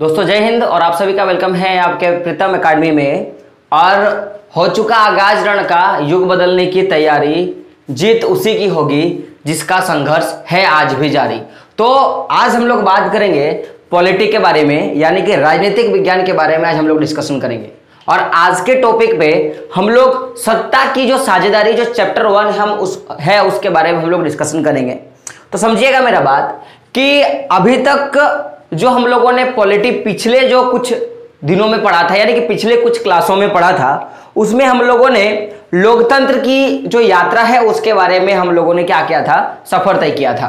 दोस्तों जय हिंद और आप सभी का वेलकम है आपके प्रीतम एकेडमी में। और हो चुका आगाज रण का, युग बदलने की तैयारी, जीत उसी की होगी जिसका संघर्ष है आज भी जारी। तो आज हम लोग बात करेंगे पॉलिटिक्स के बारे में, यानी कि राजनीतिक विज्ञान के बारे में आज हम लोग डिस्कशन करेंगे। और आज के टॉपिक पे हम लोग सत्ता की जो साझेदारी, जो चैप्टर 1 उसके बारे में हम लोग डिस्कशन करेंगे। तो समझिएगा मेरा बात कि अभी तक जो हम लोगों ने पॉलिटिक्स पिछले जो कुछ दिनों में पढ़ा था, यानी कि पिछले कुछ क्लासों में पढ़ा था, उसमें हम लोगों ने लोकतंत्र की जो यात्रा है उसके बारे में हम लोगों ने क्या किया था, सफर तय किया था।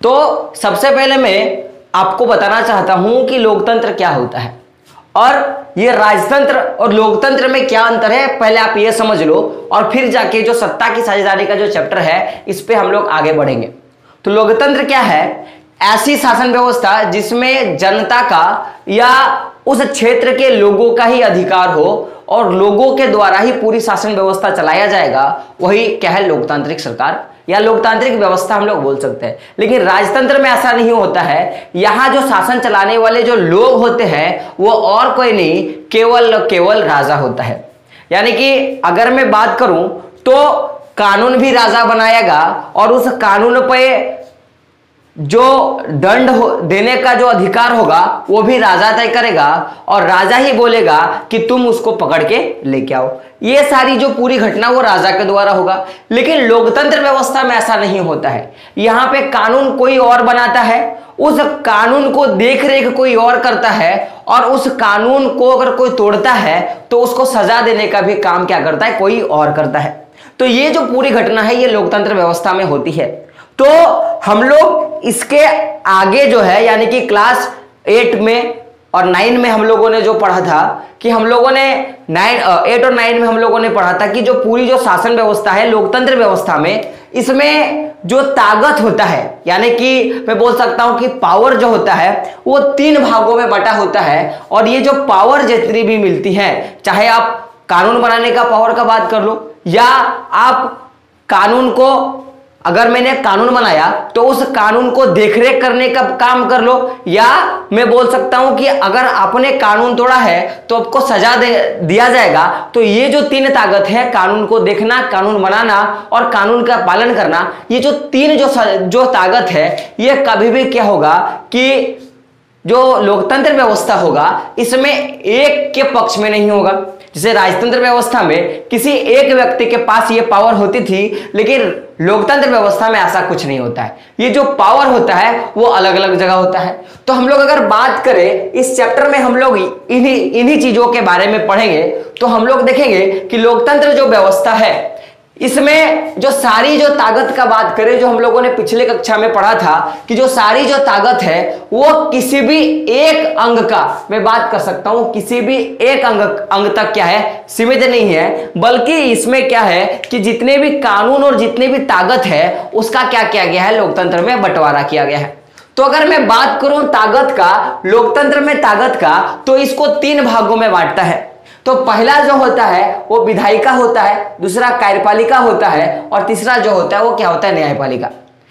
तो सबसे पहले मैं आपको बताना चाहता हूं कि लोकतंत्र क्या होता है और ये राजतंत्र और लोकतंत्र में क्या अंतर है, पहले आप ये समझ लो और फिर जाके जो सत्ता की साझेदारी का जो चैप्टर है इस पे हम लोग आगे बढ़ेंगे। तो लोकतंत्र क्या है? ऐसी शासन व्यवस्था जिसमें जनता का या उस क्षेत्र के लोगों का ही अधिकार हो और लोगों के द्वारा ही पूरी शासन व्यवस्था चलाया जाएगा, वही क्या है, लोकतांत्रिक सरकार या लोकतांत्रिक व्यवस्था हम लोग बोल सकते हैं। लेकिन राजतंत्र में ऐसा नहीं होता है। यहां जो शासन चलाने वाले जो लोग होते हैं वो और कोई नहीं, केवल राजा होता है। यानी कि अगर मैं बात करूं तो कानून भी राजा बनाएगा और उस कानून पे जो दंड देने का जो अधिकार होगा वो भी राजा तय करेगा और राजा ही बोलेगा कि तुम उसको पकड़ के लेके आओ। ये सारी जो पूरी घटना वो राजा के द्वारा होगा। लेकिन लोकतंत्र व्यवस्था में ऐसा नहीं होता है। यहाँ पे कानून कोई और बनाता है, उस कानून को देख रेख कोई और करता है और उस कानून को अगर कोई तोड़ता है तो उसको सजा देने का भी काम क्या करता है, कोई और करता है। तो ये जो पूरी घटना है ये लोकतंत्र व्यवस्था में होती है। तो हम लोग इसके आगे जो है, यानी कि क्लास 8 में और 9 में हम लोगों ने जो पढ़ा था कि हम लोगों ने 8 और 9 में हम लोगों ने पढ़ा था कि जो पूरी जो शासन व्यवस्था है लोकतंत्र व्यवस्था में, इसमें जो ताकत होता है, यानी कि मैं बोल सकता हूं कि पावर जो होता है वो 3 भागों में बटा होता है। और ये जो पावर जितनी भी मिलती है, चाहे आप कानून बनाने का पावर का बात कर लो या आप कानून को, अगर मैंने कानून बनाया तो उस कानून को देखरेख करने का काम कर लो, या मैं बोल सकता हूं कि अगर आपने कानून तोड़ा है तो आपको सजा दिया जाएगा। तो ये जो 3 ताकत है, कानून को देखना, कानून बनाना और कानून का पालन करना, ये जो 3 जो ताकत है ये कभी भी क्या होगा कि जो लोकतंत्र व्यवस्था होगा इसमें एक के पक्ष में नहीं होगा। जैसे राजतंत्र व्यवस्था में किसी एक व्यक्ति के पास ये पावर होती थी, लेकिन लोकतंत्र व्यवस्था में ऐसा कुछ नहीं होता है। ये जो पावर होता है वो अलग अलग जगह होता है। तो हम लोग अगर बात करें इस चैप्टर में, हम लोग इन्हीं चीजों के बारे में पढ़ेंगे। तो हम लोग देखेंगे कि लोकतंत्र जो व्यवस्था है इसमें जो सारी जो ताकत का बात करें, जो हम लोगों ने पिछले कक्षा में पढ़ा था कि जो सारी जो ताकत है वो किसी भी एक अंग का, मैं बात कर सकता हूं, किसी भी एक अंग तक क्या है, सीमित नहीं है, बल्कि इसमें क्या है कि जितने भी कानून और जितनी भी ताकत है उसका क्या किया गया है, लोकतंत्र में बंटवारा किया गया है। तो अगर मैं बात करूं ताकत का, लोकतंत्र में ताकत का, तो इसको 3 भागों में बांटता है। तो पहला जो होता है वो विधायिका होता है, दूसरा कार्यपालिका होता है और तीसरा जो होता है वो क्या होता है, न्यायपालिका।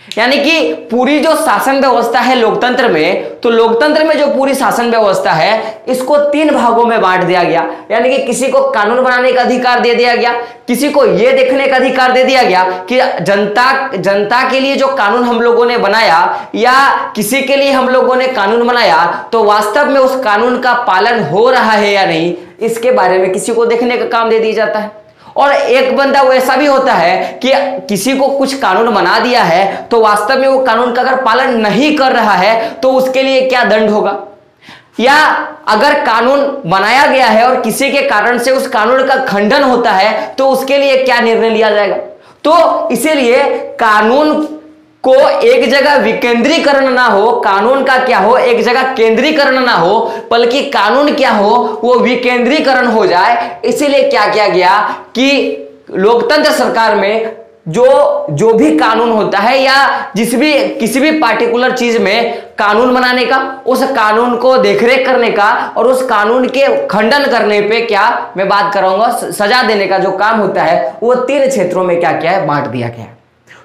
यानी कि पूरी जो शासन व्यवस्था है लोकतंत्र में, तो लोकतंत्र में जो पूरी शासन व्यवस्था है इसको 3 भागों में बांट दिया गया। यानी कि किसी को कानून बनाने का अधिकार दे दिया गया, किसी को यह देखने का अधिकार दे दिया गया कि जनता के लिए जो कानून हम लोगों ने बनाया या किसी के लिए हम लोगों ने कानून बनाया तो वास्तव में उस कानून का पालन हो रहा है या नहीं, इसके बारे में किसी को देखने का काम दे दिया जाता है। और एक बंदा वैसा भी होता है कि किसी को कुछ कानून बना दिया है तो वास्तव में वो कानून का अगर पालन नहीं कर रहा है तो उसके लिए क्या दंड होगा, या अगर कानून बनाया गया है और किसी के कारण से उस कानून का खंडन होता है तो उसके लिए क्या निर्णय लिया जाएगा। तो इसीलिए कानून को एक जगह विकेंद्रीकरण ना हो, कानून का क्या हो, एक जगह केंद्रीकरण ना हो, बल्कि कानून क्या हो वो विकेंद्रीकरण हो जाए। इसीलिए क्या किया गया कि लोकतंत्र सरकार में जो भी कानून होता है या किसी भी पार्टिकुलर चीज में कानून बनाने का, उस कानून को देखरेख करने का और उस कानून के खंडन करने पे क्या मैं बात करूंगा, सजा देने का जो काम होता है वो 3 क्षेत्रों में क्या किया है, बांट दिया गया है।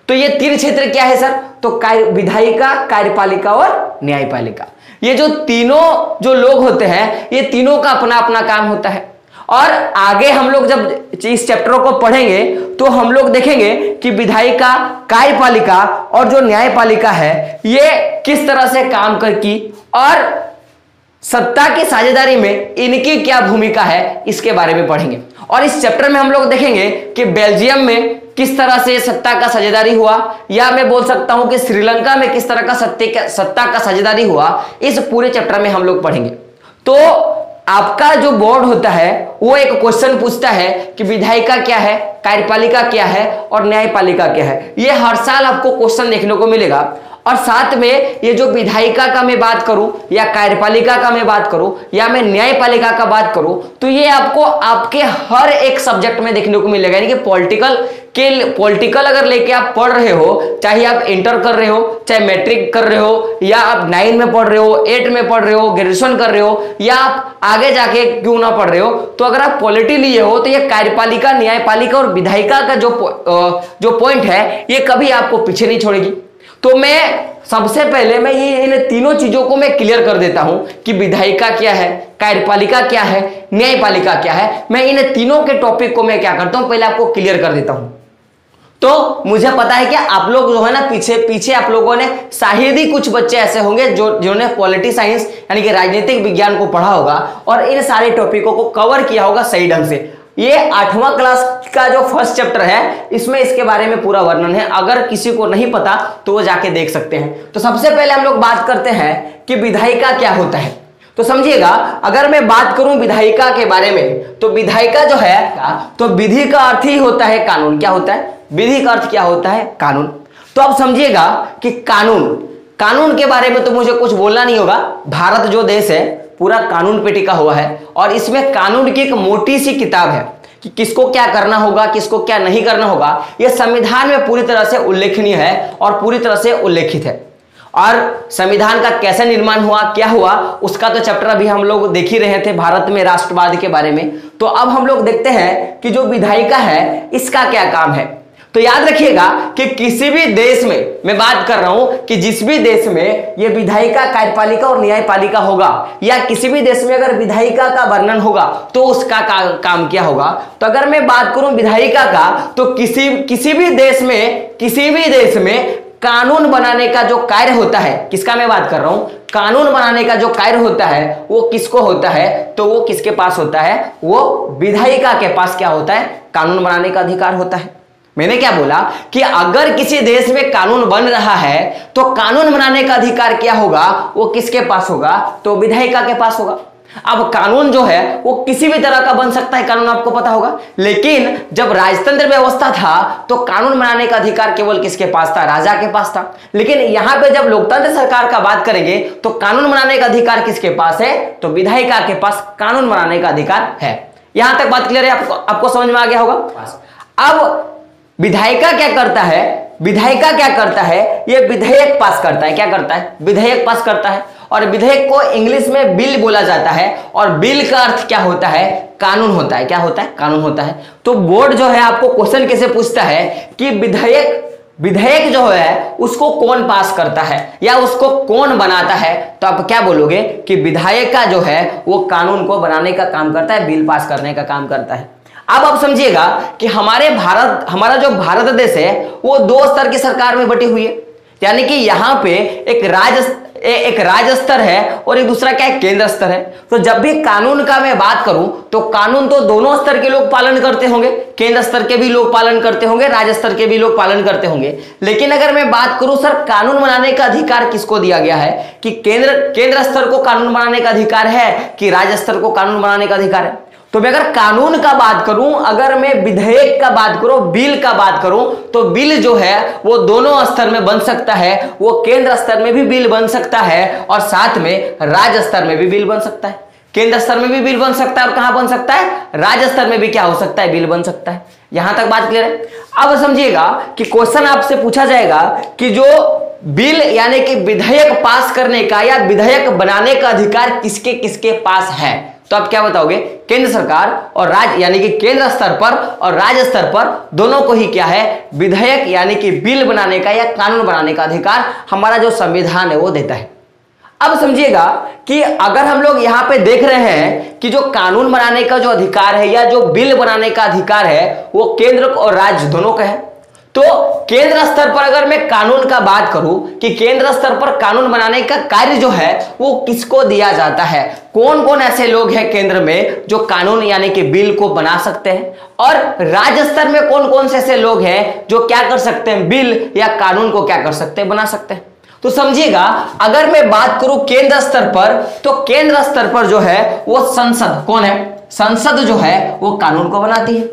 तो ये 3 क्षेत्र क्या है सर? तो विधायिका, कार्यपालिका और न्यायपालिका। ये जो तीनों जो लोग होते हैं, ये तीनों का अपना अपना काम होता है। और आगे हम लोग जब इस चैप्टर को पढ़ेंगे तो हम लोग देखेंगे कि विधायिका, कार्यपालिका और जो न्यायपालिका है ये किस तरह से काम की और सत्ता की साझेदारी में इनकी क्या भूमिका है, इसके बारे में पढ़ेंगे। और इस चैप्टर में हम लोग देखेंगे कि बेल्जियम में किस तरह से सत्ता का साझेदारी हुआ, या मैं बोल सकता हूं कि श्रीलंका में किस तरह का सत्ता का साझेदारी हुआ, इस पूरे चैप्टर में हम लोग पढ़ेंगे। तो आपका जो बोर्ड होता है वो एक क्वेश्चन पूछता है कि विधायिका क्या है, कार्यपालिका क्या है और न्यायपालिका क्या है। ये हर साल आपको क्वेश्चन देखने को मिलेगा। और साथ में ये जो विधायिका का मैं बात करूं या कार्यपालिका का मैं बात करूं या मैं न्यायपालिका का बात करूं, तो ये आपको आपके हर एक सब्जेक्ट में देखने को मिलेगा। यानी कि पॉलिटिकल अगर लेके आप पढ़ रहे हो, चाहे आप इंटर कर रहे हो, चाहे मैट्रिक कर रहे हो, या आप 9 में पढ़ रहे हो, 8 में पढ़ रहे हो, ग्रेजुएशन कर रहे हो, या आप आगे जाके क्यों ना पढ़ रहे हो, तो अगर आप पॉलिटी लिए हो तो ये कार्यपालिका, न्यायपालिका और विधायिका का जो पॉइंट है ये कभी आपको पीछे नहीं छोड़ेगी। तो मैं सबसे पहले मैं ये इन तीनों चीजों को मैं क्लियर कर देता हूं कि विधायिका क्या है, कार्यपालिका क्या है, न्यायपालिका क्या है। मैं इन तीनों के टॉपिक को मैं क्या करता हूं, पहले आपको क्लियर कर देता हूं। तो मुझे पता है कि आप लोग जो है ना पीछे आप लोगों ने शायद ही कुछ बच्चे ऐसे होंगे जिन्होंने पॉलिटी साइंस यानी कि राजनीतिक विज्ञान को पढ़ा होगा और इन सारे टॉपिकों को कवर किया होगा सही ढंग से। ये 8वां क्लास का जो फर्स्ट चैप्टर है इसमें इसके बारे में पूरा वर्णन है। अगर किसी को नहीं पता तो वो जाके देख सकते हैं। तो सबसे पहले हम लोग बात करते हैं कि विधायिका क्या होता है। तो समझिएगा, अगर मैं बात करूं विधायिका के बारे में, तो विधायिका जो है, तो विधि का अर्थ ही होता है कानून। क्या होता है? विधि का अर्थ क्या होता है? कानून। तो अब समझिएगा कि कानून के बारे में तो मुझे कुछ बोलना नहीं होगा। भारत जो देश है पूरा कानून पे टिका हुआ है और इसमें कानून की एक मोटी सी किताब है कि किसको क्या करना होगा, किसको क्या नहीं करना होगा। यह संविधान में पूरी तरह से उल्लेखनीय है और पूरी तरह से उल्लेखित है। और संविधान का कैसे निर्माण हुआ, क्या हुआ, उसका तो चैप्टर अभी हम लोग देख ही रहे थे, भारत में राष्ट्रवाद के बारे में। तो अब हम लोग देखते हैं कि जो विधायिका है इसका क्या काम है। तो याद रखिएगा कि किसी भी देश में, मैं बात कर रहा हूं कि जिस भी देश में ये विधायिका, कार्यपालिका और न्यायपालिका होगा, या किसी भी देश में अगर विधायिका का वर्णन होगा तो उसका काम क्या होगा। तो अगर मैं बात करूं विधायिका का, तो किसी भी देश में कानून बनाने का जो कार्य होता है, किसका मैं बात कर रहा हूं, कानून बनाने का जो कार्य होता है वो किसको होता है, तो वो किसके पास होता है, वो विधायिका के पास क्या होता है, कानून बनाने का अधिकार होता है। मैंने क्या बोला कि अगर किसी देश में कानून बन रहा है तो कानून बनाने का अधिकार क्या होगा, वो किसके पास होगा, तो विधायिका के पास होगा। अब कानून जो है वो किसी भी तरह का बन सकता है, कानून आपको पता होगा। लेकिन जब राजतंत्र व्यवस्था था तो कानून बनाने का अधिकार केवल किसके पास था, राजा के पास था। लेकिन यहां पे जब लोकतंत्र सरकार का बात करेंगे तो कानून बनाने का अधिकार किसके पास है, तो विधायिका के पास कानून बनाने का अधिकार है। यहां तक बात क्लियर है, आपको समझ में आ गया होगा। अब विधायिका क्या करता है, ये विधेयक पास करता है। क्या करता है? विधेयक पास करता है। और विधेयक को इंग्लिश में बिल बोला जाता है और बिल का अर्थ क्या होता है, कानून होता है। क्या होता है? कानून होता है। तो बोर्ड जो है आपको क्वेश्चन कैसे पूछता है कि विधेयक जो है उसको कौन पास करता है या उसको कौन बनाता है, तो आप क्या बोलोगे कि विधायिका जो है वो कानून को बनाने का काम करता है, बिल पास करने का काम करता है। अब आप समझिएगा कि हमारा जो भारत देश है वो 2 स्तर की सरकार में बटी हुई है। यानी कि यहां पे एक राज्य स्तर है और एक दूसरा क्या है, केंद्र स्तर है। तो जब भी कानून का मैं बात करूं तो कानून तो दोनों स्तर के लोग पालन करते होंगे, केंद्र स्तर के भी लोग पालन करते होंगे, राज्य स्तर के भी लोग पालन करते होंगे। लेकिन अगर मैं बात करूं सर कानून बनाने का अधिकार किसको दिया गया है, कि केंद्र स्तर को कानून बनाने का अधिकार है कि राज्य स्तर को कानून बनाने का अधिकार है। तो मैं अगर कानून का बात करूं, अगर मैं विधेयक का बात करूं, बिल का बात करूं, तो बिल जो है वो दोनों स्तर में बन सकता है। वो केंद्र स्तर में भी बिल बन सकता है और साथ में राज्य स्तर में भी बिल बन सकता है। केंद्र स्तर में भी बिल बन सकता है और कहां बन सकता है, राज्य स्तर में भी क्या हो सकता है, बिल बन सकता है। यहां तक बात क्लियर है। अब समझिएगा कि क्वेश्चन आपसे पूछा जाएगा कि जो बिल यानी कि विधेयक पास करने का या विधेयक बनाने का अधिकार किसके किसके पास है, तो आप क्या बताओगे, केंद्र सरकार और राज्य यानी कि केंद्र स्तर पर और राज्य स्तर पर दोनों को ही क्या है, विधेयक यानी कि बिल बनाने का या कानून बनाने का अधिकार हमारा जो संविधान है वो देता है। अब समझिएगा कि अगर हम लोग यहां पे देख रहे हैं कि जो कानून बनाने का जो अधिकार है या जो बिल बनाने का अधिकार है वो केंद्र और राज्य दोनों का है। तो केंद्र स्तर पर अगर मैं कानून का बात करूं कि केंद्र स्तर पर कानून बनाने का कार्य जो है वो किसको दिया जाता है, कौन कौन ऐसे लोग हैं केंद्र में जो कानून यानी कि बिल को बना सकते हैं, और राज्य स्तर में कौन कौन से ऐसे लोग हैं जो क्या कर सकते हैं, बिल या कानून को क्या कर सकते हैं, बना सकते हैं। तो समझिएगा अगर मैं बात करूं केंद्र स्तर पर, तो केंद्र स्तर पर जो है वो संसद कौन है, संसद जो है वो कानून को बनाती है।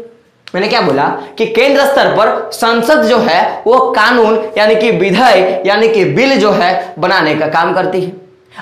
मैंने क्या बोला कि केंद्र स्तर पर संसद जो है वो कानून यानी कि विधेयक यानी कि बिल जो है बनाने का काम करती है।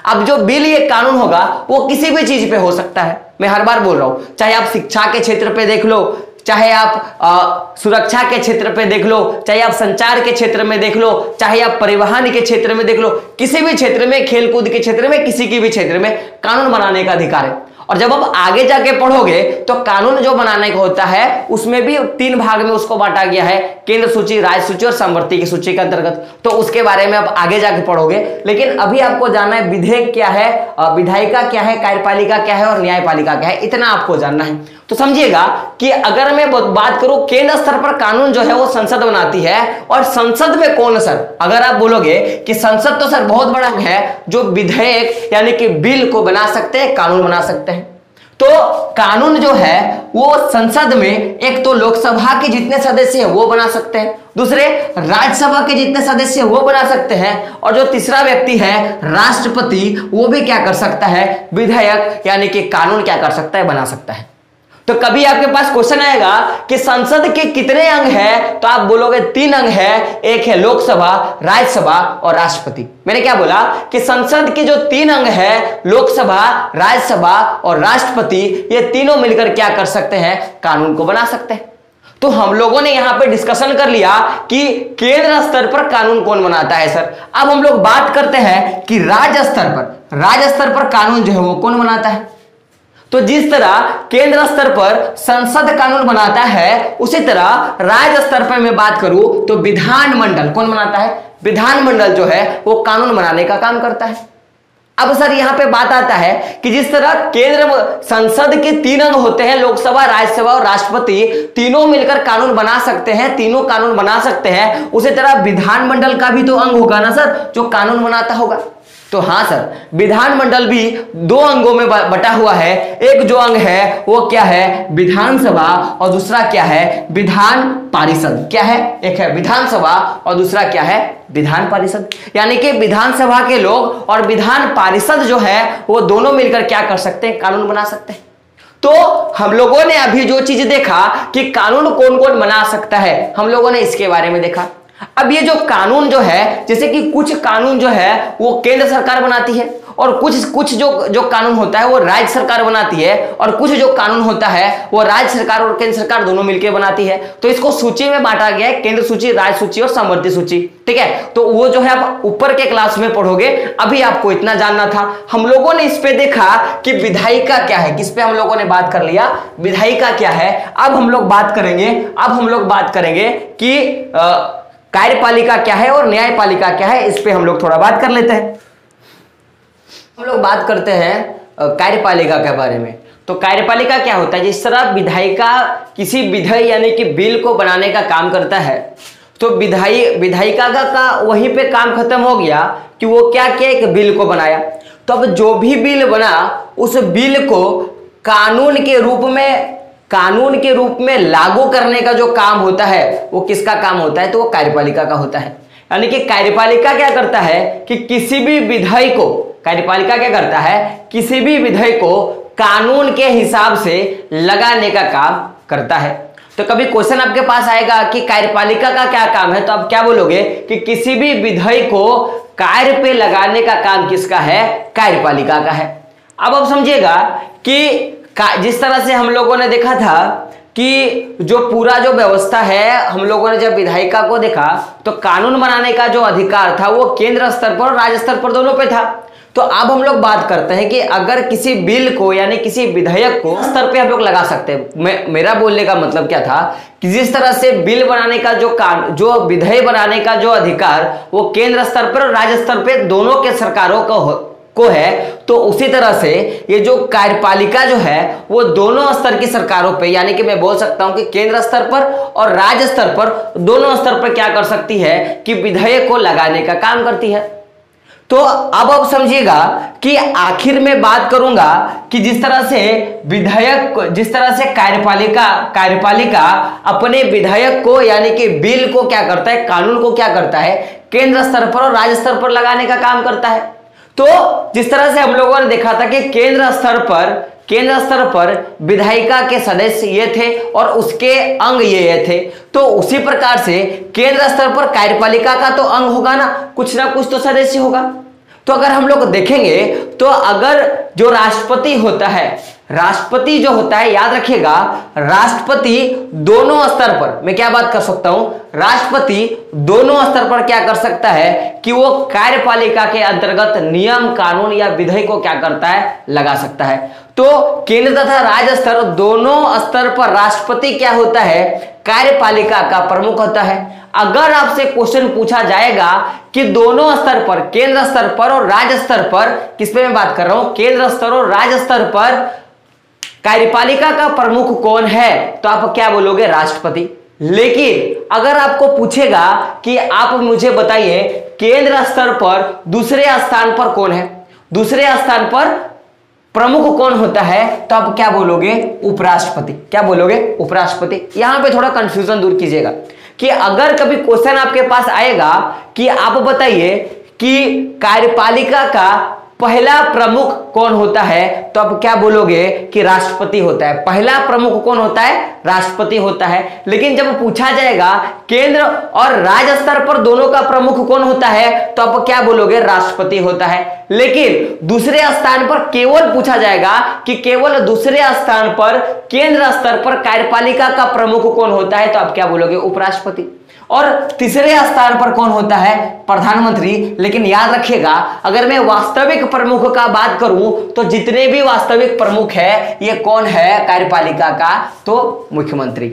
अब जो बिल ये कानून होगा वो किसी भी चीज पे हो सकता है, मैं हर बार बोल रहा हूं, चाहे आप शिक्षा के क्षेत्र पे देख लो, चाहे आप सुरक्षा के क्षेत्र पे देख लो, चाहे आप संचार के क्षेत्र में देख लो, चाहे आप परिवहन के क्षेत्र में देख लो, किसी भी क्षेत्र में, खेलकूद के क्षेत्र में, किसी की भी क्षेत्र में कानून बनाने का अधिकार है। और जब आप आगे जाके पढ़ोगे तो कानून जो बनाने का होता है उसमें भी 3 भाग में उसको बांटा गया है, केंद्र सूची, राज्य सूची और समवर्ती की सूची के अंतर्गत। तो उसके बारे में आप आगे जाके पढ़ोगे, लेकिन अभी आपको जानना है विधेयक क्या है, विधायिका क्या है, कार्यपालिका क्या है और न्यायपालिका क्या है, इतना आपको जानना है। तो समझिएगा कि अगर मैं बात करूं केंद्र स्तर पर कानून जो है वो संसद बनाती है, और संसद में कौन सर, अगर आप बोलोगे कि संसद तो सर बहुत बड़ा है जो विधेयक यानी कि बिल को बना सकते हैं, कानून बना सकते हैं। तो कानून जो है वो संसद में एक तो लोकसभा के जितने सदस्य हैं वो बना सकते हैं, दूसरे राज्यसभा के जितने सदस्य वो बना सकते हैं, और जो तीसरा व्यक्ति है राष्ट्रपति वो भी क्या कर सकता है, विधेयक यानी कि कानून क्या कर सकता है, बना सकता है। तो कभी आपके पास क्वेश्चन आएगा कि संसद के कितने अंग हैं, तो आप बोलोगे 3 अंग है, एक है लोकसभा, राज्यसभा और राष्ट्रपति। मैंने क्या बोला कि संसद के जो 3 अंग है, लोकसभा, राज्यसभा और राष्ट्रपति, ये तीनों मिलकर क्या कर सकते हैं, कानून को बना सकते हैं। तो हम लोगों ने यहां पे डिस्कशन कर लिया कि केंद्र स्तर पर कानून कौन बनाता है सर। अब हम लोग बात करते हैं कि राज्य स्तर पर कानून जो है वो कौन बनाता है। तो जिस तरह केंद्र स्तर पर संसद कानून बनाता है, उसी तरह राज्य स्तर पर मैं बात करूं तो विधानमंडल कौन बनाता है, विधानमंडल जो है वो कानून बनाने का काम करता है। अब सर यहां पे बात आता है कि जिस तरह केंद्र संसद के 3 अंग होते हैं, लोकसभा, राज्यसभा और राष्ट्रपति, तीनों मिलकर कानून बना सकते हैं, तीनों कानून बना सकते हैं, उसी तरह विधानमंडल का भी तो अंग होगा ना सर जो कानून बनाता होगा। तो हाँ सर, विधानमंडल भी 2 अंगों में बटा हुआ है। एक जो अंग है वो क्या है, विधानसभा, और दूसरा क्या है, विधान पारिषद। क्या है, एक है विधानसभा और दूसरा क्या है, विधान पारिषद। यानी कि विधानसभा के लोग और विधान पारिषद जो है वो दोनों मिलकर क्या कर सकते हैं, कानून बना सकते हैं। तो हम लोगों ने अभी जो चीज देखा कि कानून कौन कौन बना सकता है, हम लोगों ने इसके बारे में देखा। अब ये जो कानून जो है, जैसे कि कुछ कानून जो है वो केंद्र सरकार बनाती है, और कुछ जो कानून होता है वो राज्य सरकार बनाती है, और कुछ जो कानून होता है वो राज्य सरकार और केंद्र सरकार दोनों मिलकर बनाती है। तो इसको सूची में बांटा गया है, केंद्र सूची, राज्य सूची और समवर्ती सूची। ठीक है, तो वो जो है आप ऊपर के क्लास में पढ़ोगे, अभी आपको इतना जानना था। हम लोगों ने इस पे देखा कि विधायिका क्या है, किस पे हम लोगों ने बात कर लिया, विधायिका क्या है। अब हम लोग बात करेंगे कि कार्यपालिका क्या है और न्यायपालिका क्या है, इस पे हम लोग थोड़ा बात कर लेते हैं। हम लोग बात करते हैं कार्यपालिका के बारे में। तो कार्यपालिका क्या होता है, जिस तरह विधायिका किसी विधेयक यानी कि बिल को बनाने का काम करता है, तो विधायिका का वहीं पे काम खत्म हो गया कि वो क्या किया, एक बिल को बनाया। तो अब जो भी बिल बना उस बिल को कानून के रूप में लागू करने का जो काम होता है वो किसका काम होता है, तो वो कार्यपालिका का होता है। यानी कि कार्यपालिका क्या करता है कि किसी भी विधेयक को कानून के हिसाब से लगाने का काम करता है। तो कभी क्वेश्चन आपके पास आएगा कि कार्यपालिका का क्या काम है, तो आप क्या बोलोगे कि किसी भी विधेयक को कार्य पे लगाने का काम किसका है, कार्यपालिका का है। अब आप समझिएगा कि जिस तरह से हम लोगों ने देखा था कि जो पूरा जो व्यवस्था है, हम लोगों ने जब विधायिका को देखा तो कानून बनाने का जो अधिकार था वो केंद्र स्तर पर और राज्य स्तर पर दोनों पे था। तो अब हम लोग बात करते हैं कि अगर किसी बिल को यानी किसी विधेयक को स्तर पे हम लोग लगा सकते हैं। मेरा बोलने का मतलब क्या था कि जिस तरह से बिल बनाने का जो विधेयक बनाने का जो अधिकार वो केंद्र स्तर पर और राज्य स्तर पे दोनों के सरकारों का को है, तो उसी तरह से ये जो कार्यपालिका जो है वो दोनों स्तर की सरकारों पे, यानी कि मैं बोल सकता हूं कि केंद्र स्तर पर और राज्य स्तर पर, दोनों स्तर पर क्या कर सकती है कि विधेयक को लगाने का काम करती है। तो अब समझिएगा कि आखिर में बात करूंगा कि जिस तरह से विधेयक, जिस तरह से कार्यपालिका अपने विधेयक को यानी कि बिल को क्या करता है, कानून को क्या करता है, केंद्र स्तर पर और राज्य स्तर पर लगाने का काम करता है। तो जिस तरह से हम लोगों ने देखा था कि केंद्र स्तर पर विधायिका के सदस्य ये थे और उसके अंग ये थे, तो उसी प्रकार से केंद्र स्तर पर कार्यपालिका का तो अंग होगा ना कुछ तो सदस्य होगा। तो अगर हम लोग देखेंगे तो अगर जो राष्ट्रपति होता है, राष्ट्रपति जो होता है, याद रखिएगा, राष्ट्रपति दोनों स्तर पर, मैं क्या बात कर सकता हूं, राष्ट्रपति दोनों स्तर पर क्या कर सकता है कि वो कार्यपालिका के अंतर्गत नियम, कानून या विधेयक को क्या करता है, लगा सकता है। तो केंद्र तथा राज्य स्तर दोनों स्तर पर राष्ट्रपति क्या होता है, कार्यपालिका का प्रमुख होता है। अगर आपसे क्वेश्चन पूछा जाएगा कि दोनों स्तर पर, केंद्र स्तर पर और राज्य स्तर पर, किस पे मैं बात कर रहा हूं, केंद्र स्तर और राज्य स्तर पर कार्यपालिका का प्रमुख कौन है, तो आप क्या बोलोगे, राष्ट्रपति। लेकिन अगर आपको पूछेगा कि आप मुझे बताइए केंद्र स्तर पर दूसरे स्थान पर कौन है, दूसरे स्थान पर प्रमुख कौन होता है, तो आप क्या बोलोगे, उपराष्ट्रपति। क्या बोलोगे, उपराष्ट्रपति। यहां पे थोड़ा कंफ्यूजन दूर कीजिएगा कि अगर कभी क्वेश्चन आपके पास आएगा कि आप बताइए कि कार्यपालिका का पहला प्रमुख कौन होता है, तो आप क्या बोलोगे कि राष्ट्रपति होता है। पहला प्रमुख कौन होता है, राष्ट्रपति होता है। लेकिन जब पूछा जाएगा केंद्र और राज्य स्तर पर दोनों का प्रमुख कौन होता है, तो आप क्या बोलोगे, राष्ट्रपति होता है। लेकिन दूसरे स्थान पर केवल पूछा जाएगा कि केवल दूसरे स्थान पर केंद्र स्तर पर कार्यपालिका का प्रमुख कौन होता है, तो आप क्या बोलोगे, उपराष्ट्रपति। और तीसरे स्थान पर कौन होता है, प्रधानमंत्री। लेकिन याद रखिएगा, अगर मैं वास्तविक प्रमुख का बात करूं तो जितने भी वास्तविक प्रमुख है ये कौन है, कार्यपालिका का, तो मुख्यमंत्री।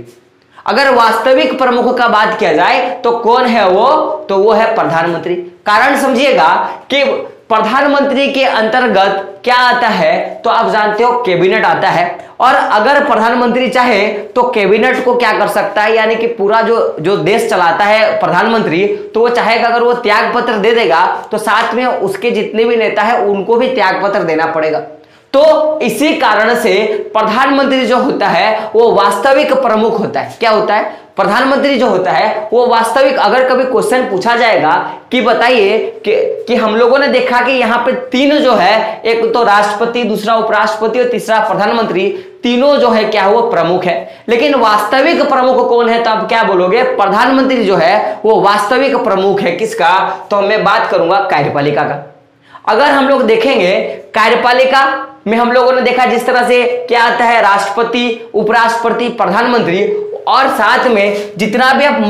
अगर वास्तविक प्रमुख का बात किया जाए तो कौन है वो, तो वो है प्रधानमंत्री। कारण समझिएगा कि प्रधानमंत्री के अंतर्गत क्या आता है, तो आप जानते हो कैबिनेट आता है। और अगर प्रधानमंत्री चाहे तो कैबिनेट को क्या कर सकता है, यानी कि पूरा जो देश चलाता है प्रधानमंत्री, तो वो चाहेगा अगर वो त्याग पत्र दे देगा तो साथ में उसके जितने भी नेता है उनको भी त्याग पत्र देना पड़ेगा। तो इसी कारण से प्रधानमंत्री जो होता है वो वास्तविक प्रमुख होता है। क्या होता है, प्रधानमंत्री जो होता है वो वास्तविक। अगर कभी क्वेश्चन पूछा जाएगा कि बताइए कि हम लोगों ने देखा कि यहाँ पे तीन जो है, एक तो राष्ट्रपति, दूसरा उपराष्ट्रपति और तीसरा प्रधानमंत्री, तीनों जो है क्या, वो प्रमुख है। लेकिन वास्तविक प्रमुख कौन है, तो आप क्या बोलोगे, प्रधानमंत्री जो है वो वास्तविक प्रमुख है। किसका, तो मैं बात करूंगा कार्यपालिका का। अगर हम लोग देखेंगे कार्यपालिका में हम लोगों ने देखा जिस तरह से क्या आता है, राष्ट्रपति, उपराष्ट्रपति, प्रधानमंत्री, और साथ में जितना भी आप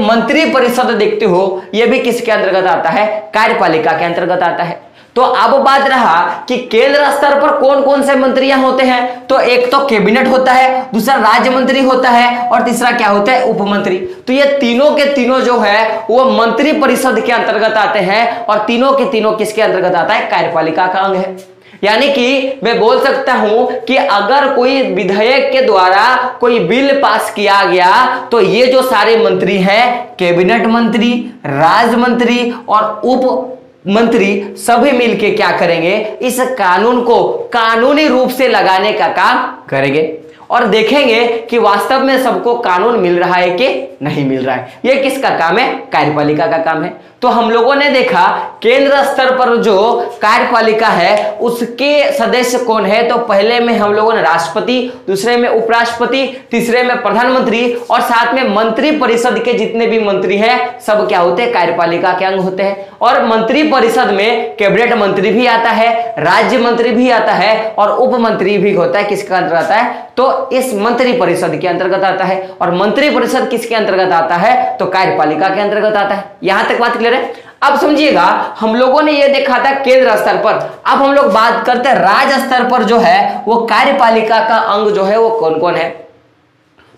मंत्री परिषद देखते हो यह भी किसके अंतर्गत आता है, कार्यपालिका के अंतर्गत आता है। तो अब बात रहा कि केंद्र स्तर पर कौन कौन से मंत्रियां होते हैं, तो एक तो कैबिनेट होता है, दूसरा राज्य मंत्री होता है और तीसरा क्या होता है, उपमंत्री। तो ये तीनों के तीनों जो है वो मंत्री परिषद के अंतर्गत आते हैं और तीनों के तीनों किसके अंतर्गत आता है, कार्यपालिका का अंग है। यानी कि मैं बोल सकता हूं कि अगर कोई विधेयक के द्वारा कोई बिल पास किया गया तो ये जो सारे मंत्री हैं, कैबिनेट मंत्री, राज्य मंत्री और उप मंत्री, सभी मिलके क्या करेंगे, इस कानून को कानूनी रूप से लगाने का काम करेंगे और देखेंगे कि वास्तव में सबको कानून मिल रहा है कि नहीं मिल रहा है। यह किसका काम है, कार्यपालिका का काम है। तो हम लोगों ने देखा केंद्र स्तर पर जो कार्यपालिका है उसके सदस्य कौन है, तो पहले में हम लोगों ने राष्ट्रपति, दूसरे में उपराष्ट्रपति, तीसरे में प्रधानमंत्री और साथ में मंत्री परिषद के जितने भी मंत्री हैं सब क्या होते हैं, कार्यपालिका के अंग होते हैं। और मंत्री परिषद में कैबिनेट मंत्री भी आता है, राज्य मंत्री भी आता है और उप मंत्री भी होता है। किसके अंतर्गत आता है, तो इस मंत्री परिषद के अंतर्गत आता है। और मंत्री परिषद किसके अंतर्गत आता है, तो कार्यपालिका के अंतर्गत आता है। यहां तक बात क्लियर है। अब समझिएगा, हम लोगों ने यह देखा था केंद्र स्तर पर, अब हम लोग बात करते हैं राज्य स्तर पर जो है वो कार्यपालिका का अंग जो है वो कौन कौन है।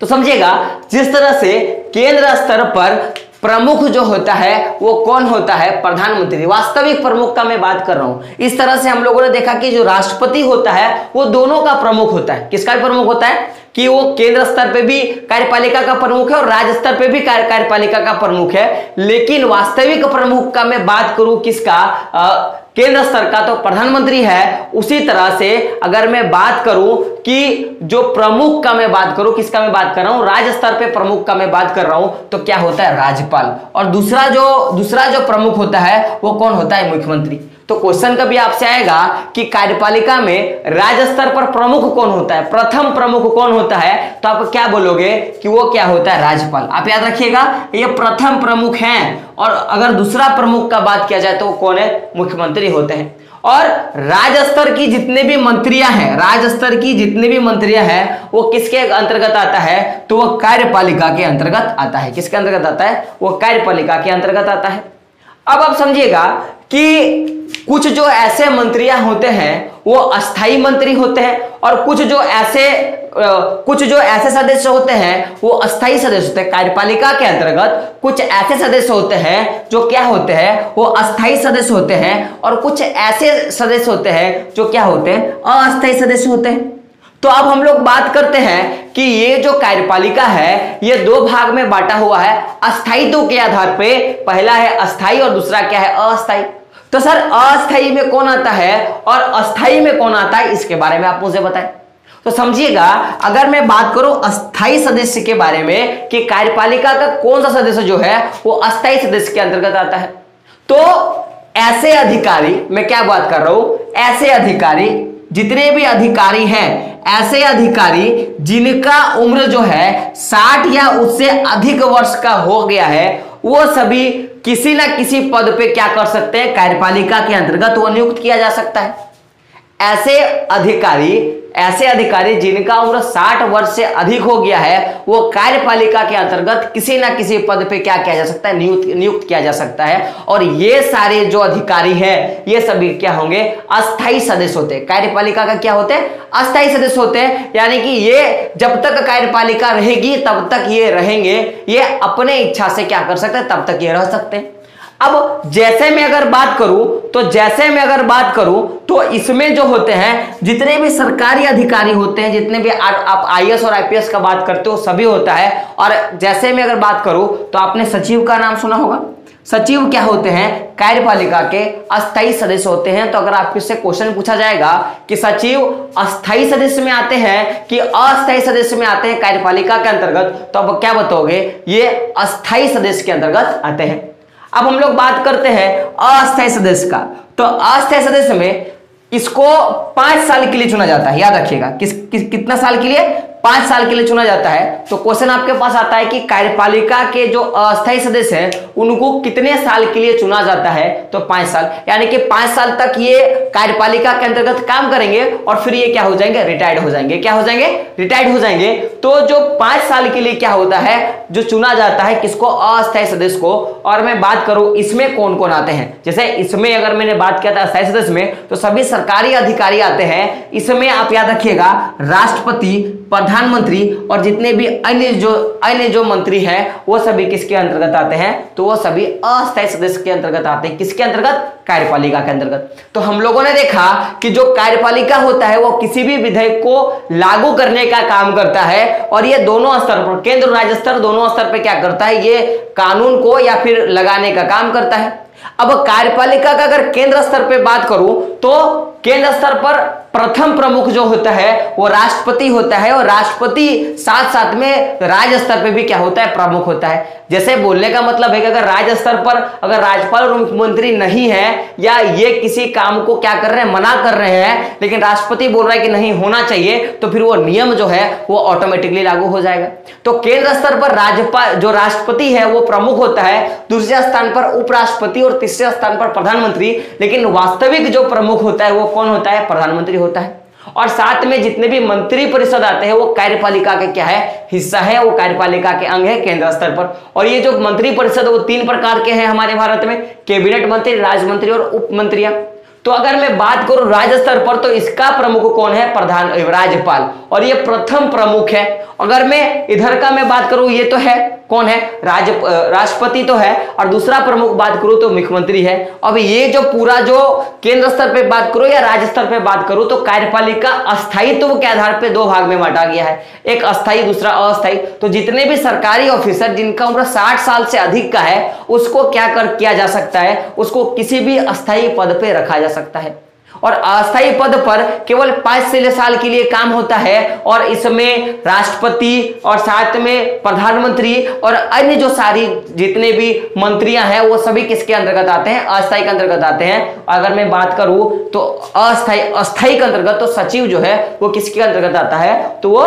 तो समझिएगा, जिस तरह से केंद्र स्तर पर प्रमुख जो होता है वो कौन होता है? प्रधानमंत्री। वास्तविक प्रमुख का मैं बात कर रहा हूं। इस तरह से हम लोगों ने देखा कि जो राष्ट्रपति होता है वो दोनों का प्रमुख होता है। किसका भी प्रमुख होता है कि वो केंद्र स्तर पे भी कार्यपालिका का प्रमुख है और राज्य स्तर पे भी कार्यपालिका का प्रमुख है। लेकिन वास्तविक प्रमुख का मैं बात करूं किसका, केंद्र स्तर का, तो प्रधानमंत्री है। उसी तरह से अगर मैं बात करूं कि जो प्रमुख का मैं बात करूं, किसका मैं बात कर रहा हूं, राज्य स्तर पे प्रमुख का मैं बात कर रहा हूं, तो क्या होता है? राज्यपाल। और दूसरा जो प्रमुख होता है वो कौन होता है? मुख्यमंत्री। तो क्वेश्चन कभी आपसे आएगा कि कार्यपालिका में राज्य स्तर पर प्रमुख कौन होता है, प्रथम प्रमुख कौन होता है, तो आप क्या बोलोगे कि वो क्या होता है? राज्यपाल। आप याद रखिएगा ये प्रथम प्रमुख हैं। और अगर दूसरा प्रमुख का बात किया जाए तो वो कौन है? मुख्यमंत्री होते हैं। और राज्य स्तर की जितने भी मंत्रियां हैं, राज्य स्तर की जितने भी मंत्रियां हैं वो किसके अंतर्गत आता है? तो वो कार्यपालिका के अंतर्गत आता है। किसके अंतर्गत आता है? वो कार्यपालिका के अंतर्गत आता है। अब आप समझिएगा कि कुछ जो ऐसे मंत्रियां होते हैं वो अस्थाई मंत्री होते हैं और कुछ जो ऐसे सदस्य होते हैं वो अस्थाई सदस्य होते हैं। कार्यपालिका के अंतर्गत कुछ ऐसे सदस्य होते हैं जो क्या होते हैं? वो अस्थाई सदस्य होते हैं और कुछ ऐसे सदस्य होते हैं जो क्या होते हैं? अस्थाई सदस्य होते हैं। तो अब हम लोग बात करते हैं कि ये जो कार्यपालिका है ये दो भाग में बांटा हुआ है अस्थायित्व के आधार पे। पहला है अस्थाई और दूसरा क्या है? अस्थाई। तो सर अस्थाई में कौन आता है और अस्थाई में कौन आता है, इसके बारे में आप मुझे बताएं। तो समझिएगा, अगर मैं बात करूं अस्थाई सदस्य के बारे में कि कार्यपालिका का कौन सा सदस्य जो है वो अस्थाई सदस्य के अंतर्गत आता है, तो ऐसे अधिकारी, मैं क्या बात कर रहा हूं, ऐसे अधिकारी, जितने भी अधिकारी हैं, ऐसे अधिकारी जिनका उम्र जो है 60 या उससे अधिक वर्ष का हो गया है, वो सभी किसी ना किसी पद पे क्या कर सकते हैं? कार्यपालिका के अंतर्गत वो नियुक्त किया जा सकता है। ऐसे अधिकारी जिनका उम्र 60 वर्ष से अधिक हो गया है वो कार्यपालिका के अंतर्गत किसी ना किसी पद पे क्या किया जा सकता है? नियुक्त किया जा सकता है। और ये सारे जो अधिकारी हैं ये सभी क्या होंगे? अस्थाई सदस्य होते हैं। कार्यपालिका का क्या होते हैं? अस्थाई सदस्य होते हैं। यानी कि ये जब तक कार्यपालिका रहेगी तब तक ये रहेंगे, ये अपने इच्छा से क्या कर सकते हैं? तब तक ये रह सकते हैं। अब जैसे मैं अगर बात करूं तो इसमें जो होते हैं जितने भी सरकारी अधिकारी होते हैं, जितने भी आप आईएएस और आईपीएस का बात करते हो सभी होता है। और जैसे मैं अगर बात करूं तो आपने सचिव का नाम सुना होगा। सचिव क्या होते हैं? कार्यपालिका के अस्थाई सदस्य होते हैं। तो अगर आपसे से क्वेश्चन पूछा जाएगा कि सचिव अस्थाई सदस्य में आते हैं कि अस्थाई सदस्य में आते हैं कार्यपालिका के अंतर्गत, तो आप क्या बताओगे? ये अस्थाई सदस्य के अंतर्गत आते हैं। अब हम लोग बात करते हैं अस्थायी सदस्य का। तो अस्थायी सदस्य में इसको 5 साल के लिए चुना जाता है। याद रखिएगा कितना साल के लिए? 5 साल के लिए चुना जाता है। तो क्वेश्चन आपके पास आता है कि कार्यपालिका के जो अस्थायी सदस्य हैं उनको कितने साल के लिए चुना जाता है? तो 5 साल। यानी कि 5 साल तक ये कार्यपालिका के अंतर्गत काम करेंगे और फिर ये क्या हो जाएंगे? रिटायर्ड हो जाएंगे। क्या हो जाएंगे? रिटायर्ड हो जाएंगे। तो जो 5 साल के लिए क्या होता है? जो चुना जाता है किसको? अस्थायी सदस्य को। और मैं बात करूं इसमें कौन कौन आते हैं, जैसे इसमें अगर मैंने बात किया था अस्थायी सदस्य में, तो सभी सरकारी अधिकारी आते हैं। इसमें आप याद रखिएगा राष्ट्रपति, प्रधानमंत्री और जितने भी अन्य जो मंत्री हैं वो सभी किसके अंतर्गत आते हैं? तो वो सभी अस्थायी सदस्य के अंतर्गत आते हैं। किसके अंतर्गत? कार्यपालिका के अंतर्गत। तो हम लोगों ने देखा कि जो कार्यपालिका होता है वो किसी भी विधेयक को लागू करने का काम करता है और ये दोनों स्तर पर, केंद्र और राज्य स्तर दोनों स्तर पर क्या करता है? ये कानून को या फिर लगाने का काम करता है। अब कार्यपालिका का अगर केंद्र स्तर पर बात करूं तो केंद्र स्तर पर प्रथम प्रमुख जो होता है वो राष्ट्रपति होता है और राष्ट्रपति साथ साथ में राज्य स्तर पे भी क्या होता है? प्रमुख होता है। जैसे बोलने का मतलब है कि अगर राज्य स्तर पर अगर राज्यपाल और मुख्यमंत्री नहीं है या ये किसी काम को क्या कर रहे हैं? मना कर रहे हैं, लेकिन राष्ट्रपति बोल रहा है कि नहीं होना चाहिए, तो फिर वो नियम जो है वो ऑटोमेटिकली लागू हो जाएगा। तो केंद्र स्तर पर राज्यपाल जो राष्ट्रपति है वो प्रमुख होता है, दूसरे स्थान पर उपराष्ट्रपति और तीसरे स्थान पर प्रधानमंत्री। लेकिन वास्तविक जो प्रमुख होता है वो कौन होता है? प्रधानमंत्री होता है। और साथ में जितने भी मंत्री परिषद आते हैं वो कार्यपालिका के क्या है? हिस्सा है, वो कार्यपालिका के अंग है केंद्र स्तर पर। और ये जो मंत्री परिषद वो 3 प्रकार के हैं हमारे भारत में, कैबिनेट मंत्री, राज्य मंत्री और उप मंत्रियां। तो अगर मैं बात करूं राज्य स्तर पर तो इसका प्रमुख कौन है? राज्यपाल, और ये प्रथम प्रमुख है। अगर मैं इधर का मैं बात करूं ये तो है कौन है? राष्ट्रपति तो है, और दूसरा प्रमुख बात करूं तो मुख्यमंत्री है। अब ये जो पूरा जो केंद्र स्तर पे बात करो या राज्य स्तर पे बात करूं तो कार्यपालिका अस्थायित्व के आधार पे दो भाग में बांटा गया है, एक अस्थायी दूसरा अस्थायी। तो जितने भी सरकारी ऑफिसर जिनका उम्र 60 साल से अधिक का है उसको क्या किया जा सकता है, उसको किसी भी अस्थायी पद पे रखा जा सकता है। और अस्थायी पद पर केवल 5 से 6 साल के लिए काम होता है, और इसमें राष्ट्रपति और साथ में प्रधानमंत्री और अन्य जो सारी जितने भी मंत्रियां हैं वो सभी किसके अंतर्गत आते हैं? अस्थायी के अंतर्गत आते हैं। अगर मैं बात करूं तो अस्थायी के अंतर्गत तो सचिव जो है वो किसके अंतर्गत आता है? तो वो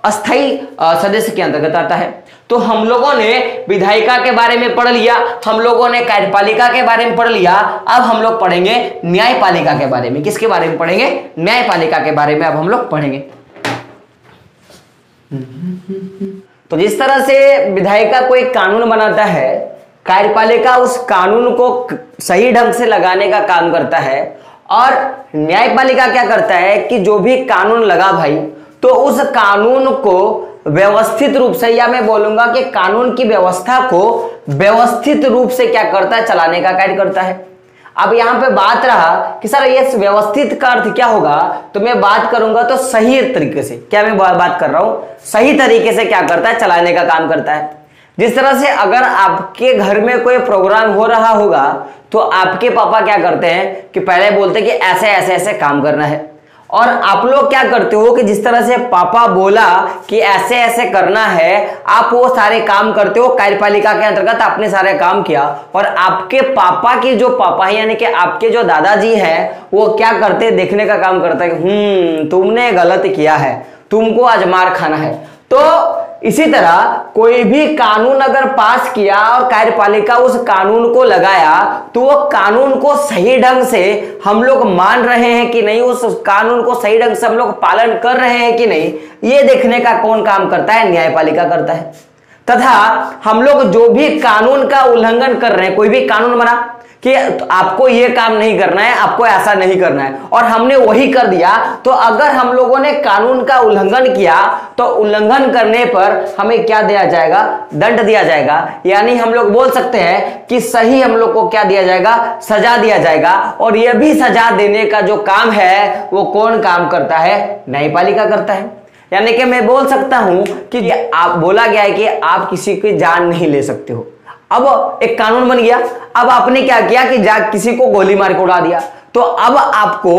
अस्थायी सदस्य के अंतर्गत आता है। तो हम लोगों ने विधायिका के बारे में पढ़ लिया, हम लोगों ने कार्यपालिका के बारे में पढ़ लिया, अब हम लोग पढ़ेंगे न्यायपालिका के बारे में। किसके बारे में पढ़ेंगे? न्यायपालिका के बारे में अब हम लोग पढ़ेंगे। तो जिस तरह से विधायिका कोई कानून बनाता है, कार्यपालिका उस कानून को सही ढंग से लगाने का काम करता है, और न्यायपालिका क्या करता है कि जो भी कानून लगा भाई तो उस कानून को व्यवस्थित रूप से, या मैं बोलूंगा कि कानून की व्यवस्था को व्यवस्थित रूप से क्या करता है? चलाने का कार्य करता है। अब यहां पे बात रहा कि सर ये व्यवस्थित का अर्थ क्या होगा, तो मैं बात करूंगा तो सही तरीके से, क्या मैं बात कर रहा हूं? सही तरीके से क्या करता है? चलाने का काम करता है। जिस तरह से अगर आपके घर में कोई प्रोग्राम हो रहा होगा तो आपके पापा क्या करते हैं कि पहले बोलते हैं कि ऐसे ऐसे ऐसे काम करना है, और आप लोग क्या करते हो कि जिस तरह से पापा बोला कि ऐसे ऐसे करना है, आप वो सारे काम करते हो। कार्यपालिका के अंतर्गत आपने सारे काम किया, और आपके पापा की जो पापा है यानी कि आपके जो दादाजी हैं वो क्या करते हैं? देखने का काम करते हैं, तुमने गलत किया है, तुमको आज मार खाना है। तो इसी तरह कोई भी कानून अगर पास किया और कार्यपालिका उस कानून को लगाया तो वो कानून को सही ढंग से हम लोग मान रहे हैं कि नहीं, उस कानून को सही ढंग से हम लोग पालन कर रहे हैं कि नहीं, ये देखने का कौन काम करता है? न्यायपालिका करता है। तथा हम लोग जो भी कानून का उल्लंघन कर रहे हैं, कोई भी कानून बना कि आपको ये काम नहीं करना है, आपको ऐसा नहीं करना है, और हमने वही कर दिया, तो अगर हम लोगों ने कानून का उल्लंघन किया तो उल्लंघन करने पर हमें क्या दिया जाएगा? दंड दिया जाएगा। यानी हम लोग बोल सकते हैं कि सही हम लोग को क्या दिया जाएगा? सजा दिया जाएगा। और यह भी सजा देने का जो काम है वो कौन काम करता है? न्यायपालिका करता है। यानी कि मैं बोल सकता हूं कि आप बोला गया है कि आप किसी की जान नहीं ले सकते हो। अब एक कानून बन गया, अब आपने क्या किया कि किसी को गोली मार के उड़ा दिया, तो अब आपको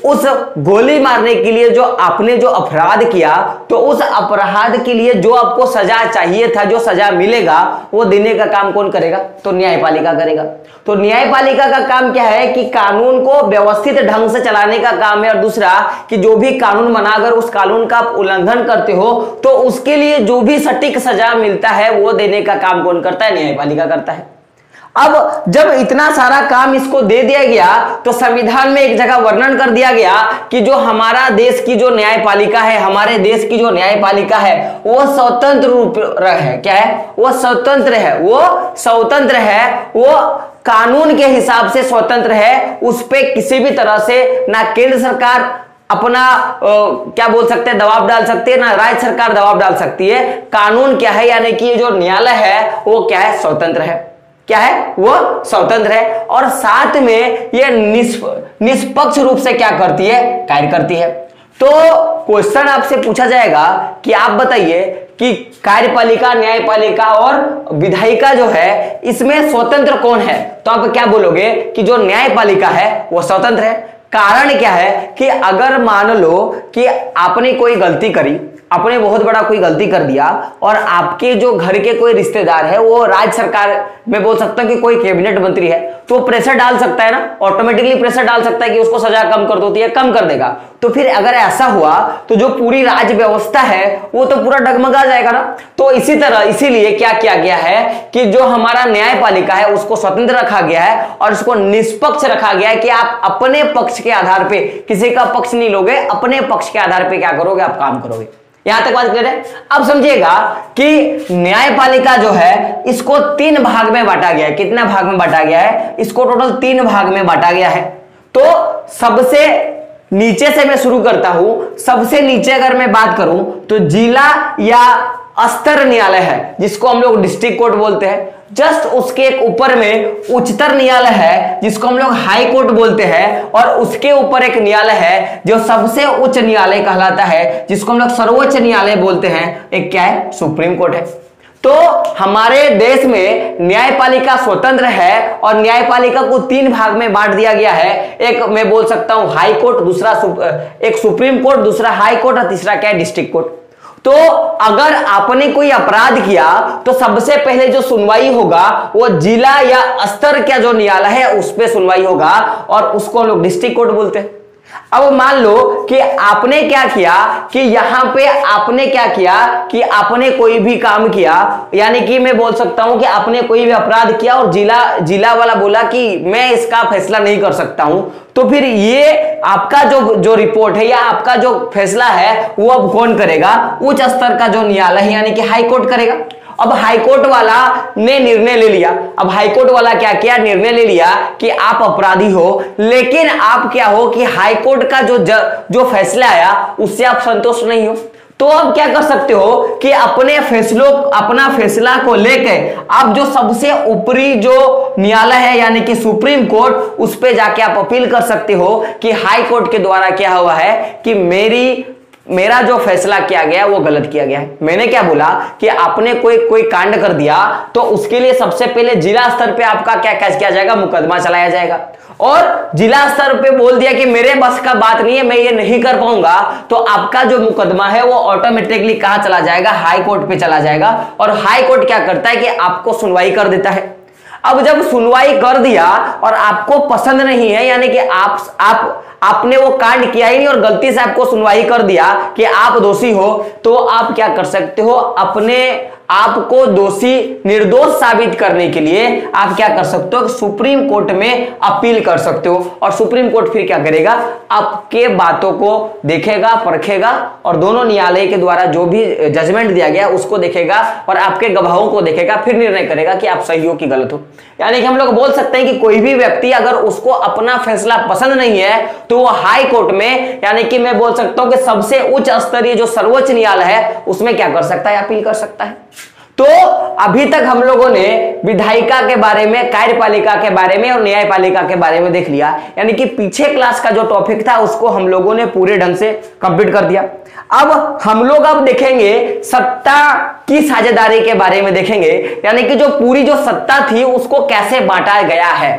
उस गोली मारने के लिए जो आपने जो अपराध किया, तो उस अपराध के लिए जो आपको सजा चाहिए था, जो सजा मिलेगा, वो देने का काम कौन करेगा? तो न्यायपालिका करेगा। तो न्यायपालिका का काम क्या है कि कानून को व्यवस्थित ढंग से चलाने का काम है, और दूसरा कि जो भी कानून बना अगर उस कानून का आप उल्लंघन करते हो तो उसके लिए जो भी सटीक सजा मिलता है वो देने का काम कौन करता है? न्यायपालिका करता है। अब जब इतना सारा काम इसको दे दिया गया तो संविधान में एक जगह वर्णन कर दिया गया कि जो हमारा देश की जो न्यायपालिका है, हमारे देश की जो न्यायपालिका है वो स्वतंत्र रूप है। क्या है? वो स्वतंत्र है। वो स्वतंत्र है, वो कानून के हिसाब से स्वतंत्र है। उस पे किसी भी तरह से ना केंद्र सरकार अपना क्या बोल सकते हैं, दबाव डाल सकती है, ना राज्य सरकार दबाव डाल सकती है। कानून क्या है, यानी कि ये जो न्यायालय है वो क्या है? स्वतंत्र है। क्या है? वो स्वतंत्र है, और साथ में ये निष्पक्ष रूप से क्या करती है? कार्य करती है। तो क्वेश्चन आपसे पूछा जाएगा कि आप बताइए कि कार्यपालिका, न्यायपालिका और विधायिका जो है इसमें स्वतंत्र कौन है? तो आप क्या बोलोगे कि जो न्यायपालिका है वो स्वतंत्र है। कारण क्या है कि अगर मान लो कि आपने कोई गलती करी, आपने बहुत बड़ा कोई गलती कर दिया, और आपके जो घर के कोई रिश्तेदार है वो राज्य सरकार में बोल सकता हूं कि कोई कैबिनेट मंत्री है, तो प्रेशर डाल सकता है ना, ऑटोमेटिकली प्रेशर डाल सकता है कि उसको सजा कम कर दो, तो ये कम कर देगा। तो फिर अगर ऐसा हुआ तो जो पूरी राज्य व्यवस्था है वो तो पूरा डगमगा जाएगा ना। तो इसी तरह इसीलिए क्या किया गया है कि जो हमारा न्यायपालिका है उसको स्वतंत्र रखा गया है और उसको निष्पक्ष रखा गया है कि आप अपने पक्ष के आधार पे, किसी का पक्ष नहीं लोगे, अपने पक्ष के आधार पे क्या करोगे? आप काम करोगे। यहां तक बात क्लियर है? अब समझिएगा कि न्यायपालिका जो है इसको 3 भाग में बांटा गया है। कितना भाग में बांटा गया है? इसको टोटल 3 भाग में बांटा गया है। तो सबसे नीचे से मैं शुरू करता हूं। सबसे नीचे अगर मैं बात करूं तो जिला या अस्तर न्यायालय है जिसको हम लोग डिस्ट्रिक्ट कोर्ट बोलते हैं। जस्ट उसके एक ऊपर में उच्चतर न्यायालय है जिसको हम लोग हाई कोर्ट बोलते हैं, और उसके ऊपर एक न्यायालय है जो सबसे उच्च न्यायालय कहलाता है जिसको हम लोग सर्वोच्च न्यायालय बोलते हैं। एक क्या है? सुप्रीम कोर्ट है। तो हमारे देश में न्यायपालिका स्वतंत्र है और न्यायपालिका को 3 भाग में बांट दिया गया है। एक मैं बोल सकता हूं हाई कोर्ट, दूसरा एक सुप्रीम कोर्ट, दूसरा हाई कोर्ट और तीसरा क्या है? District court. तो अगर आपने कोई अपराध किया तो सबसे पहले जो सुनवाई होगा वो जिला या स्तर का जो न्यायालय है उस पर सुनवाई होगा और उसको लोग डिस्ट्रिक्ट कोर्ट बोलते हैं। अब मान लो कि आपने क्या किया कि यहां पे आपने क्या किया कि आपने कोई भी काम किया, यानी कि मैं बोल सकता हूं कि आपने कोई भी अपराध किया और जिला वाला बोला कि मैं इसका फैसला नहीं कर सकता हूं, तो फिर ये आपका जो रिपोर्ट है या आपका जो फैसला है वो अब कौन करेगा? उच्च स्तर का जो न्यायालय है यानी कि हाई कोर्ट करेगा। अब हाईकोर्ट वाला ने निर्णय ले लिया। अब हाईकोर्ट वाला क्या किया? निर्णय ले लिया कि आप अपराधी हो, लेकिन आप क्या हो कि हाईकोर्ट का जो फैसला आया उससे आप संतुष्ट नहीं हो। तो आप क्या कर सकते हो कि अपना फैसला को लेके आप जो सबसे ऊपरी जो न्यायालय है यानी कि सुप्रीम कोर्ट, उस पे जाके आप अपील कर सकते हो कि हाई कोर्ट के द्वारा क्या हुआ है कि मेरा जो फैसला किया गया वो गलत किया गया है। मैंने क्या बोला कि आपने कोई कांड कर दिया तो उसके लिए सबसे पहले जिला स्तर पे आपका क्या किया जाएगा? मुकदमा चलाया जाएगा। और जिला स्तर पे बोल दिया कि मेरे बस का बात नहीं है, मैं ये नहीं कर पाऊंगा, तो आपका जो मुकदमा है वो ऑटोमेटिकली कहां चला जाएगा? हाई कोर्ट पे चला जाएगा। और हाई कोर्ट क्या करता है कि आपको सुनवाई कर देता है। अब जब सुनवाई कर दिया और आपको पसंद नहीं है, यानी कि आपने वो कांड किया ही नहीं और गलती से आपको सुनवाई कर दिया कि आप दोषी हो, तो आप क्या कर सकते हो? अपने आपको दोषी निर्दोष साबित करने के लिए आप क्या कर सकते हो? सुप्रीम कोर्ट में अपील कर सकते हो। और सुप्रीम कोर्ट फिर क्या करेगा? आपके बातों को देखेगा, परखेगा और दोनों न्यायालय के द्वारा जो भी जजमेंट दिया गया उसको देखेगा और आपके गवाहों को देखेगा, फिर निर्णय करेगा कि आप सही हो कि गलत हो। यानी कि हम लोग बोल सकते हैं कि कोई भी व्यक्ति अगर उसको अपना फैसला पसंद नहीं है तो वो हाई कोर्ट में, यानी कि मैं बोल सकता हूं कि सबसे उच्च स्तरीय जो सर्वोच्च न्यायालय है उसमें क्या कर सकता है? अपील कर सकता है। तो अभी तक हम लोगों ने विधायिका के बारे में, कार्यपालिका के बारे में और न्यायपालिका के बारे में देख लिया, यानी कि पीछे क्लास का जो टॉपिक था उसको हम लोगों ने पूरे ढंग से कंप्लीट कर दिया। अब हम लोग देखेंगे सत्ता की साझेदारी के बारे में देखेंगे, यानी कि जो पूरी जो सत्ता थी उसको कैसे बांटा गया है।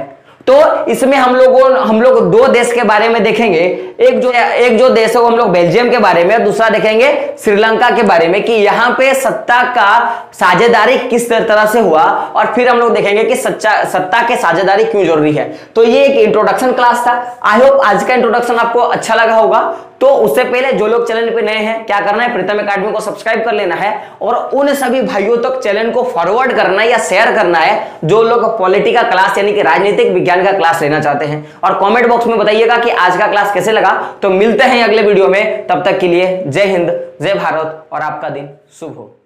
तो इसमें हम लोग 2 देश के बारे में देखेंगे। एक जो देश है वो हम लोग बेल्जियम के बारे में, दूसरा देखेंगे श्रीलंका के बारे में कि यहाँ पे सत्ता का साझेदारी किस तरह से हुआ, और फिर हम लोग देखेंगे कि सत्ता के साझेदारी क्यों जरूरी है। तो ये एक इंट्रोडक्शन क्लास था। आई होप आज का इंट्रोडक्शन आपको अच्छा लगा होगा। तो उससे पहले जो लोग चैनल पे नए हैं, क्या करना है? प्रीतम एकेडमी को सब्सक्राइब कर लेना है और उन सभी भाइयों तक चैनल को फॉरवर्ड करना है या शेयर करना है जो लोग पॉलिटी का क्लास यानी कि राजनीतिक विज्ञान का क्लास लेना चाहते हैं। और कमेंट बॉक्स में बताइएगा कि आज का क्लास कैसे लगा। तो मिलते हैं अगले वीडियो में, तब तक के लिए जय हिंद, जय भारत और आपका दिन शुभ हो।